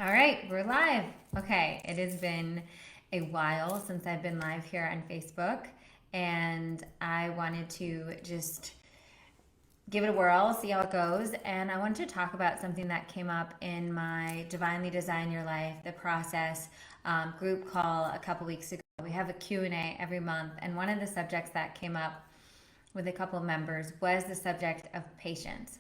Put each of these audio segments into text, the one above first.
All right, we're live. Okay, it has been a while since I've been live here on Facebook, and I wanted to just give it a whirl, see how it goes. And I wanted to talk about something that came up in my Divinely Design Your Life, the process group call a couple weeks ago. We have a Q&A every month, and one of the subjects that came up with a couple of members was the subject of patience.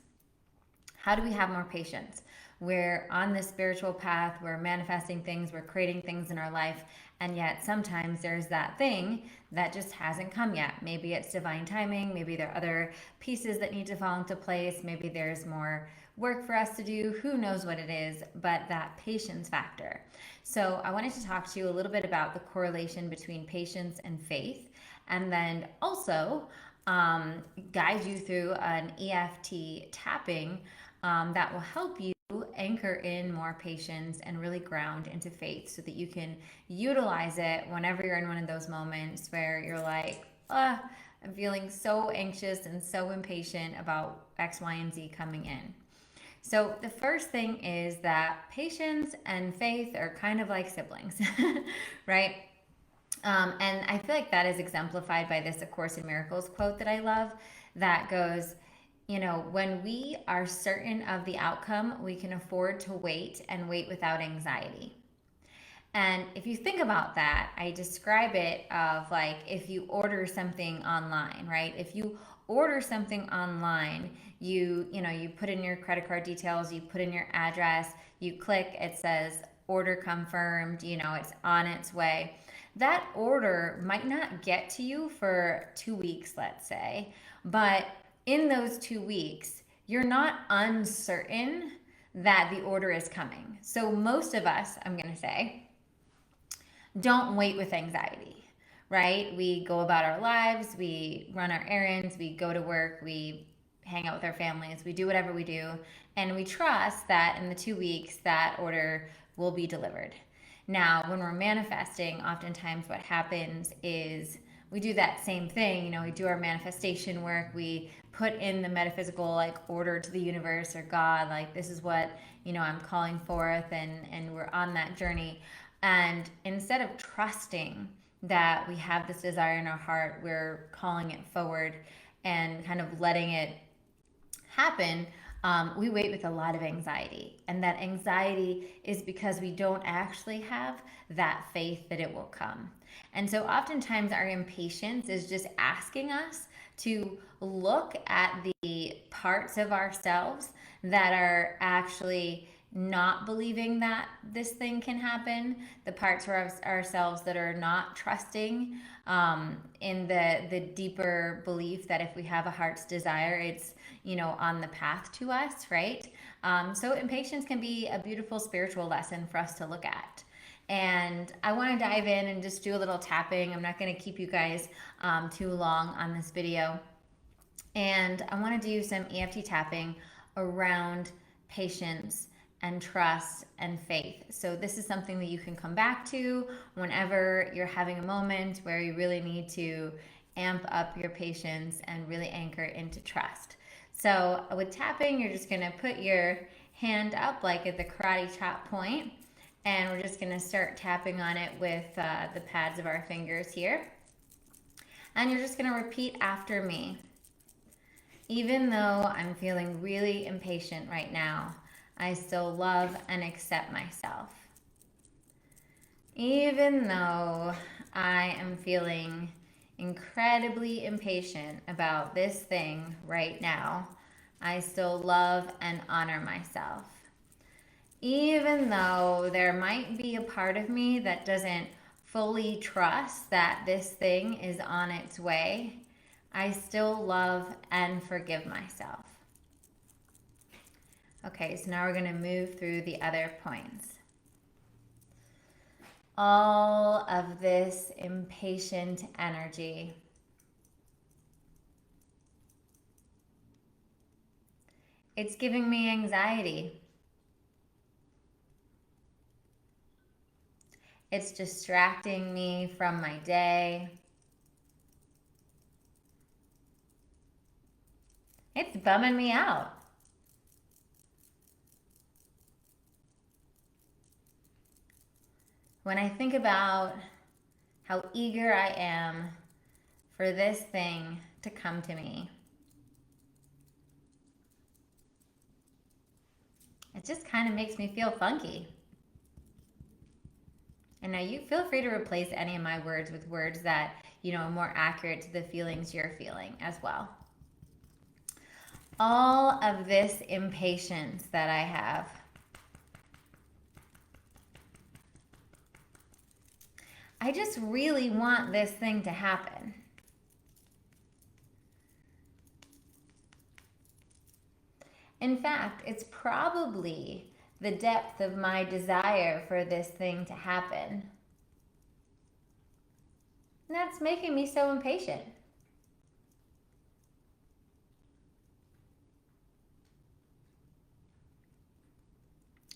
How do we have more patience? We're on this spiritual path, we're manifesting things, we're creating things in our life, and yet sometimes there's that thing that just hasn't come yet. Maybe it's divine timing, maybe there are other pieces that need to fall into place, maybe there's more work for us to do, who knows what it is, but that patience factor. So I wanted to talk to you a little bit about the correlation between patience and faith, and then also guide you through an EFT tapping that will help you anchor in more patience and really ground into faith so that you can utilize it whenever you're in one of those moments where you're like, I'm feeling so anxious and so impatient about X, Y, and Z coming in. So, the first thing is that patience and faith are kind of like siblings, right? And I feel like that is exemplified by this A Course in Miracles quote that I love that goes, when we are certain of the outcome, we can afford to wait and wait without anxiety. And if you think about that, I describe it of like if you order something online, right? If you order something online, you put in your credit card details, you put in your address, you click, it says order confirmed, it's on its way. That order might not get to you for 2 weeks, let's say, but in those 2 weeks, you're not uncertain that the order is coming. So most of us, I'm going to say, don't wait with anxiety, right? We go about our lives, we run our errands, we go to work, we hang out with our families, we do whatever we do, and we trust that in the 2 weeks that order will be delivered. Now, when we're manifesting, oftentimes what happens is we do that same thing. We do our manifestation work. We put in the metaphysical order to the universe or God, this is what I'm calling forth, and we're on that journey. And instead of trusting that we have this desire in our heart, we're calling it forward and kind of letting it happen. We wait with a lot of anxiety. And that anxiety is because we don't actually have that faith that it will come. And so oftentimes our impatience is just asking us to look at the parts of ourselves that are actually not believing that this thing can happen, the parts of ourselves that are not trusting in the deeper belief that if we have a heart's desire, it's on the path to us, right? So impatience can be a beautiful spiritual lesson for us to look at. And I want to dive in and just do a little tapping. I'm not going to keep you guys too long on this video. And I want to do some EFT tapping around patience and trust and faith. So this is something that you can come back to whenever you're having a moment where you really need to amp up your patience and really anchor into trust. So with tapping, you're just going to put your hand up like at the karate chop point, and we're just going to start tapping on it with the pads of our fingers here. And you're just going to repeat after me. Even though I'm feeling really impatient right now, I still love and accept myself. Even though I am feeling incredibly impatient about this thing right now, I still love and honor myself. Even though there might be a part of me that doesn't fully trust that this thing is on its way, I still love and forgive myself. Okay, so now we're going to move through the other points. All of this impatient energy it's giving me anxiety. It's distracting me from my day. It's bumming me out. when I think about how eager I am for this thing to come to me, it just kind of makes me feel funky. And now you feel free to replace any of my words with words that, are more accurate to the feelings you're feeling as well. All of this impatience that I have, I just really want this thing to happen. In fact, it's probably the depth of my desire for this thing to happen. And that's making me so impatient.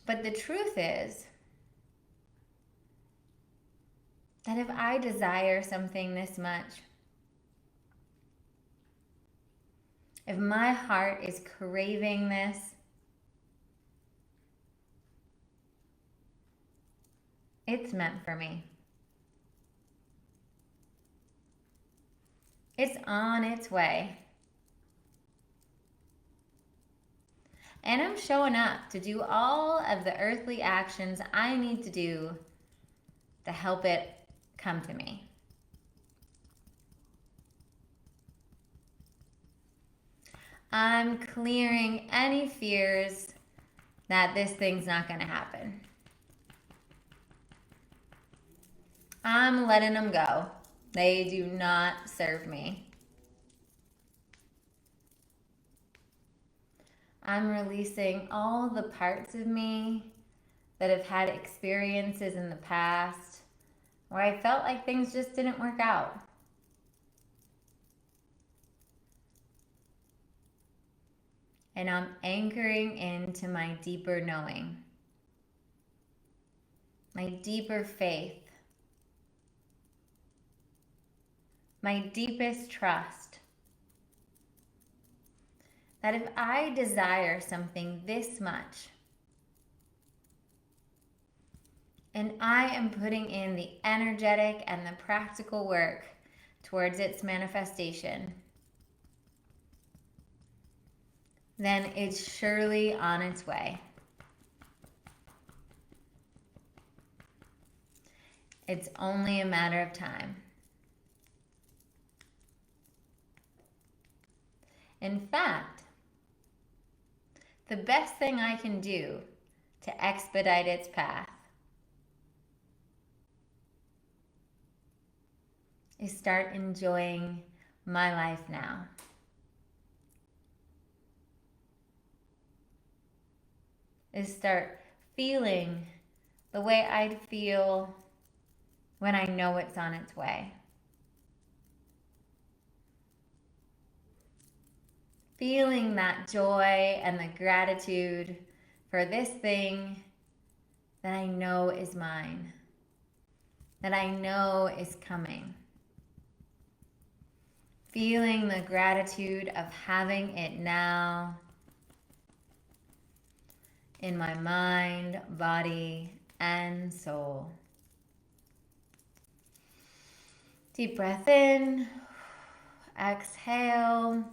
But the truth is that if I desire something this much, if my heart is craving this, it's meant for me. It's on its way. And I'm showing up to do all of the earthly actions I need to do to help it come to me. I'm clearing any fears that this thing's not going to happen. I'm letting them go. They do not serve me. I'm releasing all the parts of me that have had experiences in the past where I felt like things just didn't work out. And I'm anchoring into my deeper knowing, my deeper faith, my deepest trust that if I desire something this much, and I am putting in the energetic and the practical work towards its manifestation, then it's surely on its way. It's only a matter of time. In fact, the best thing I can do to expedite its path is start enjoying my life now. Is start feeling the way I'd feel when I know it's on its way. Feeling that joy and the gratitude for this thing that I know is mine, that I know is coming. Feeling the gratitude of having it now in my mind, body, and soul. Deep breath in, exhale.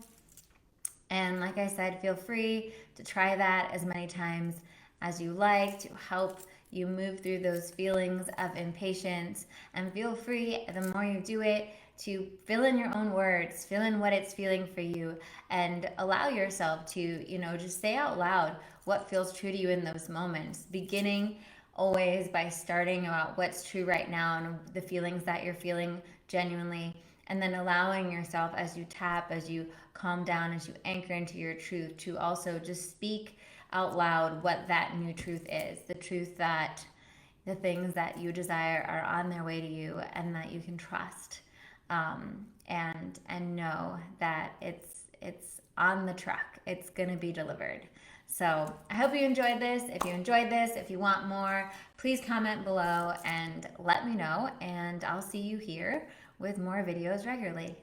And like I said, feel free to try that as many times as you like to help you move through those feelings of impatience. And feel free, the more you do it, to fill in your own words, fill in what it's feeling for you, and allow yourself to, just say out loud what feels true to you in those moments. Beginning always by starting about what's true right now and the feelings that you're feeling genuinely, and then allowing yourself as you tap, as you calm down, as you anchor into your truth, to also just speak out loud what that new truth is. The truth that the things that you desire are on their way to you, and that you can trust and know that it's on the truck. It's gonna be delivered. So I hope you enjoyed this. If you enjoyed this, if you want more, please comment below and let me know, and I'll see you here with more videos regularly.